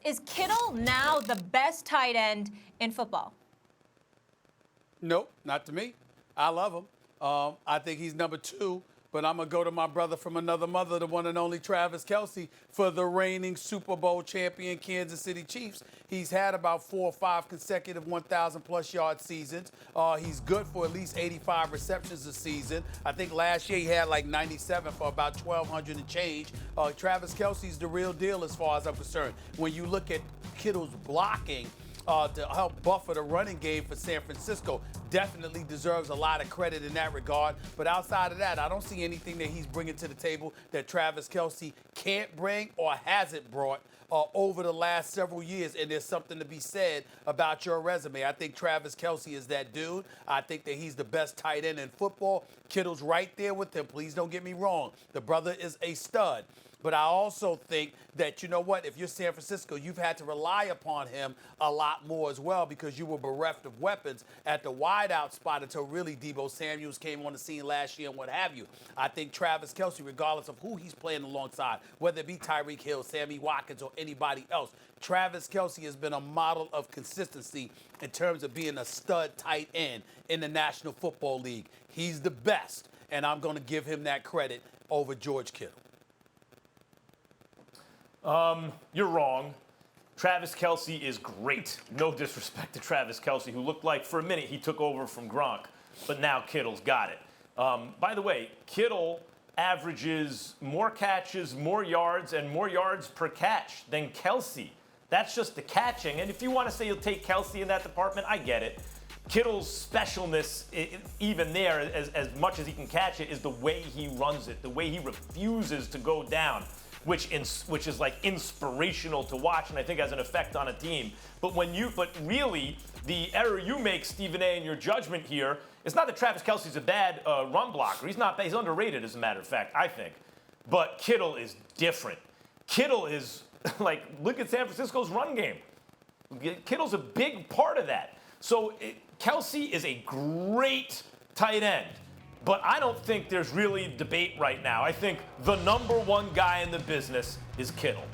Is Kittle now the best tight end in football? Nope, not to me. I love him. I think he's number 2, but I'm going to go to my brother from another mother, the one and only Travis Kelce, for the reigning Super Bowl champion Kansas City Chiefs. He's had about 4 or 5 consecutive 1,000-plus yard seasons. He's good for at least 85 receptions a season. I think last year he had like 97 for about 1,200 and change. Travis Kelce's the real deal as far as I'm concerned. When you look at Kittle's blocking, to help buffer the running game for San Francisco, definitely deserves a lot of credit in that regard. But outside of that, I don't see anything that he's bringing to the table that Travis Kelce can't bring or hasn't brought over the last several years. And there's something to be said about your resume. I think Travis Kelce is that dude. I think that he's the best tight end in football. Kittle's right there with him. Please don't get me wrong. The brother is a stud. But I also think that, you know what, if you're San Francisco, you've had to rely upon him a lot more as well because you were bereft of weapons at the wideout spot until really Deebo Samuels came on the scene last year and what have you. I think Travis Kelce, regardless of who he's playing alongside, whether it be Tyreek Hill, Sammy Watkins, or anybody else, Travis Kelce has been a model of consistency in terms of being a stud tight end in the National Football League. He's the best, and I'm going to give him that credit over George Kittle. You're wrong. Travis Kelce is great. No disrespect to Travis Kelce, who looked like for a minute he took over from Gronk, but now Kittle's got it. By the way, Kittle averages more catches, more yards, and more yards per catch than Kelce. That's just the catching. And if you want to say you'll take Kelce in that department, I get it. Kittle's specialness, even there, as much as he can catch it, is the way he runs it, the way he refuses to go down, which is like inspirational to watch, and I think has an effect on a team. But really, the error you make, Stephen A., in your judgment here, it's not that Travis Kelce's a bad run blocker. He's underrated, as a matter of fact, I think. But Kittle is different. Kittle is like, look at San Francisco's run game. Kittle's a big part of that. So Kelce is a great tight end. But I don't think there's really debate right now. I think the number 1 guy in the business is Kittle.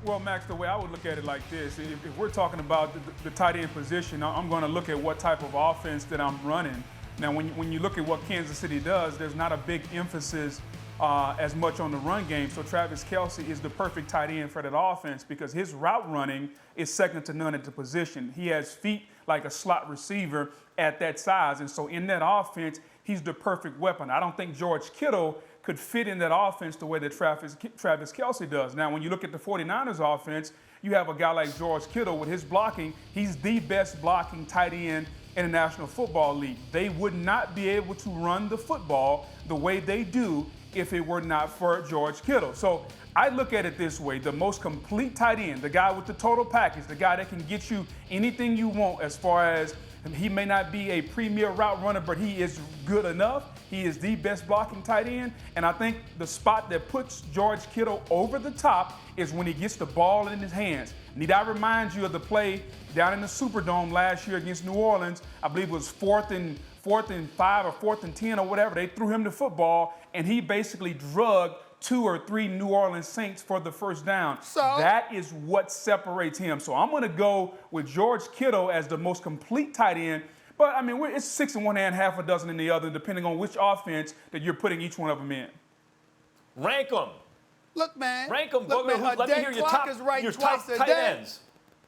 Well, Max, the way I would look at it like this, if we're talking about the tight end position, I'm going to look at what type of offense that I'm running. Now, when you look at what Kansas City does, there's not a big emphasis as much on the run game. So Travis Kelce is the perfect tight end for that offense because his route running is second to none at the position. He has feet like a slot receiver at that size. And so in that offense, he's the perfect weapon. I don't think George Kittle could fit in that offense the way that Travis Kelce does. Now, when you look at the 49ers offense, you have a guy like George Kittle with his blocking. He's the best blocking tight end in the National Football League. They would not be able to run the football the way they do if it were not for George Kittle. So I look at it this way: the most complete tight end, the guy with the total package, the guy that can get you anything you want as far as he may not be a premier route runner, but he is good enough. He is the best blocking tight end. And I think the spot that puts George Kittle over the top is when he gets the ball in his hands. Need I remind you of the play down in the Superdome last year against New Orleans? I believe it was 4th and 5 or 4th and 10 or whatever. They threw him the football, and he basically drugged 2 or 3 New Orleans Saints for the first down. So that is what separates him. So I'm going to go with George Kittle as the most complete tight end. But, I mean, it's 6 in one hand, half a dozen in the other, depending on which offense that you're putting each one of them in. Rank them. Look, man. Rank them. Look, man, Let me hear your top tight ends.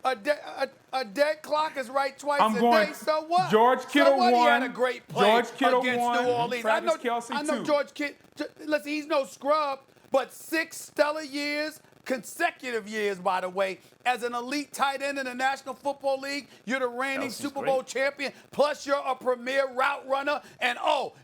A dead clock is right twice a day, so what? George Kittle won. He had a great play against New Orleans. Travis Kelce, I know George Kittle. Listen, he's no scrub, but 6 stellar years, consecutive years, by the way, as an elite tight end in the National Football League. You're the reigning Super Bowl champion, plus you're a premier route runner. And,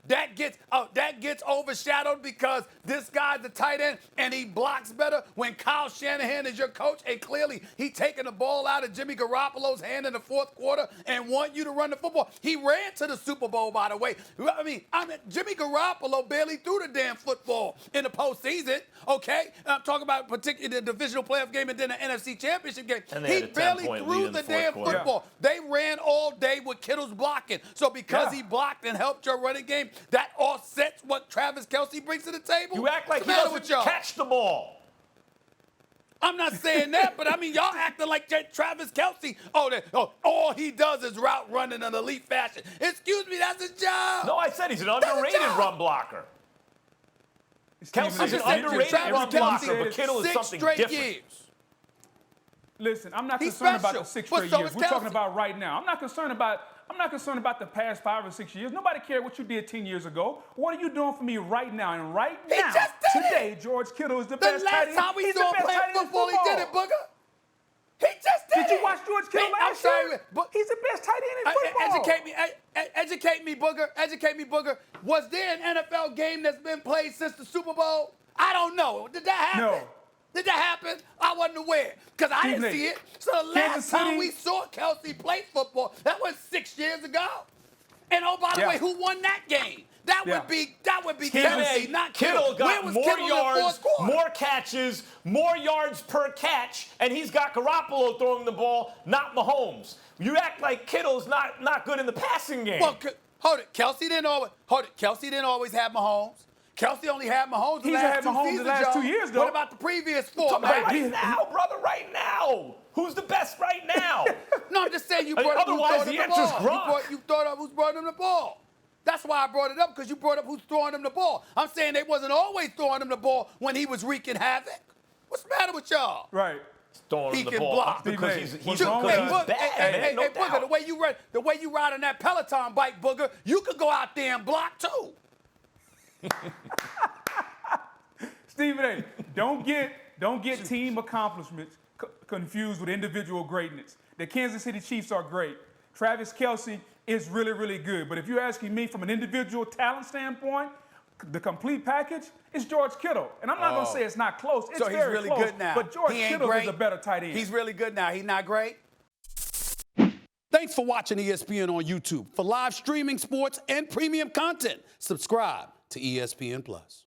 that gets overshadowed because this guy's the tight end and he blocks better when Kyle Shanahan is your coach. And clearly he taking the ball out of Jimmy Garoppolo's hand in the 4th quarter and want you to run the football. He ran to the Super Bowl, by the way. I mean, Jimmy Garoppolo barely threw the damn football in the postseason, okay? I'm talking about particularly the divisional playoff game and then the NFC Championship game. He barely threw the damn football. They ran all day with Kittle's blocking. So because he blocked and helped your running game, that offsets what Travis Kelce brings to the table. You act like he doesn't catch the ball. I'm not saying that, but I mean, y'all acting like Travis Kelce. All he does is route run in an elite fashion. Excuse me, that's his job. No, I said he's an underrated run blocker. Kelce's an underrated run blocker, but Kittle is something different. Years. Listen, I'm not He's concerned about special, the 6 but straight so years. is We're talking Kelce. about right now. I'm not concerned about the past 5 or 6 years. Nobody cared what you did 10 years ago. What are you doing for me right now? And right He now, just did today, George Kittle is the best tight last end. time we He's saw the him best play tight end in football, he did it, Booger. He just did it. Did you watch George Kittle last year? But He's the best tight end in football. Educate me, Booger. Educate me, Booger. Was there an NFL game that's been played since the Super Bowl? I don't know. Did that happen? No. Did that happen? I wasn't aware because I didn't see it. So the last time we saw Kelce play football, that was 6 years ago. And oh, by the way, who won that game? That would be Kelce, not Kittle. Kittle got Where was more Kittle in the yards, fourth quarter? more catches, more yards per catch, and he's got Garoppolo throwing the ball, not Mahomes. You act like Kittle's not good in the passing game. Well, hold it. Kelce didn't always have Mahomes. Kelce only had Mahomes the last 2 seasons, the last 2 years, though. What about the previous 4? Talk about right now, brother, right now. Who's the best right now? No, I'm just saying you brought up who's otherwise, throwing the him the answer's ball. Gronk. You thought of who's brought him the ball. That's why I brought it up, because you brought up who's throwing him the ball. I'm saying they wasn't always throwing him the ball when he was wriking havoc. What's the matter with y'all? Right. Throwing He him the can ball block. because he's wrong with bad, man. No Booger, doubt. the way you ride on that Peloton bike, Booger, you could go out there and block too. Stephen A., don't get team accomplishments confused with individual greatness. The Kansas City Chiefs are great. Travis Kelce is really, really good. But if you're asking me from an individual talent standpoint, the complete package is George Kittle. And I'm not going to say it's not close. It's So he's very really close, good now. But George He ain't Kittle great. is a better tight end. He's really good now. He's not great. Thanks for watching ESPN on YouTube. For live streaming sports and premium content, subscribe to ESPN+.